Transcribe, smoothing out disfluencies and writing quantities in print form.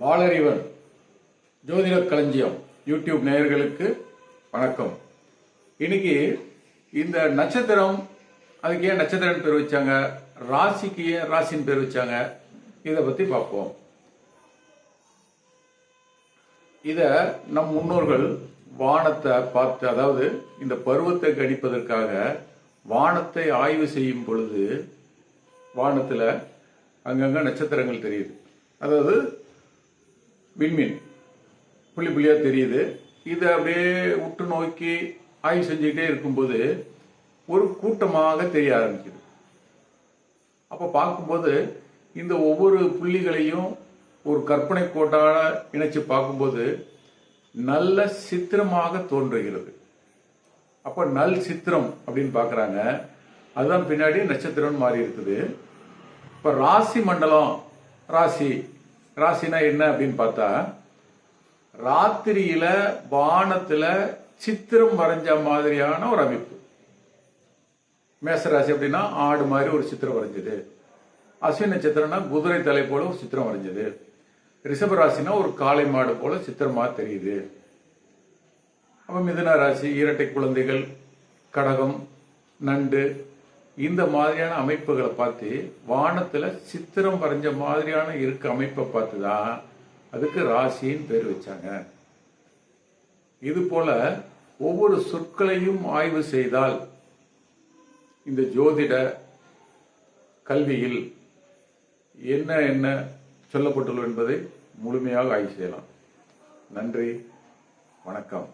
வாளறிவன் ஜோதிட களஞ்சியம் யூடியூப் நேயர்களுக்கு வணக்கம். இன்னைக்கு இந்த நட்சத்திரம், அதுக்கு ஏன் நட்சத்திரம் பேர் வச்சாங்க, ராசிக்கு ஏன் ராசின்னு பேர் வச்சாங்க, இதை பத்தி பார்ப்போம். இத நம் முன்னோர்கள் வானத்தை பார்த்து, அதாவது இந்த பருவத்தை கணிப்பதற்காக வானத்தை ஆய்வு செய்யும் பொழுது வானத்துல அங்கங்க நட்சத்திரங்கள் தெரியுது. அதாவது விண்மீன் புள்ளி புள்ளியா தெரியுது. இதை அப்படியே உற்று நோக்கி ஆய்வு செஞ்சுக்கிட்டே இருக்கும்போது ஒரு கூட்டமாக தெரிய ஆரம்பிக்குது. அப்ப பார்க்கும்போது இந்த ஒவ்வொரு புள்ளிகளையும் ஒரு கற்பனை கோட்டால இணைச்சு பார்க்கும்போது நல்ல சித்திரமாக தோன்றுகிறது. அப்ப நல் சித்திரம் அப்படின்னு பாக்குறாங்க. அதுதான் பின்னாடி நட்சத்திரம் மாறி இருக்குது. இப்ப ராசி மண்டலம், ராசினா என்ன அப்படின்னு பார்த்தா, ராத்திரியில வானத்துல சித்திரம் வரைஞ்ச மாதிரியான ஒரு அமைப்பு. மேசராசி அப்படின்னா ஆடு மாதிரி ஒரு சித்திரம் வரைஞ்சது. அஸ்வினி நட்சத்திரம்னா குதிரை தலை போல ஒரு சித்திரம் வரைஞ்சது. ரிஷபராசினா ஒரு காளை மாடு போல சித்திரமா தெரியுது. அப்ப மிதுன ராசி இரட்டை குழந்தைகள், கடகம், நண்டு, இந்த மாதிரியான அமைப்புகளை பார்த்து வானத்துல சித்திரம் வரைஞ்ச மாதிரியான இருக்க அமைப்பை பார்த்துதான் அதுக்கு ராசின்னு பேர் வச்சாங்க. இது போல ஒவ்வொரு சொற்களையும் ஆய்வு செய்தால் இந்த ஜோதிட கல்வியில் என்ன சொல்லப்பட்டுள்ளது என்பதை முழுமையாக ஆய்வு செய்யலாம். நன்றி, வணக்கம்.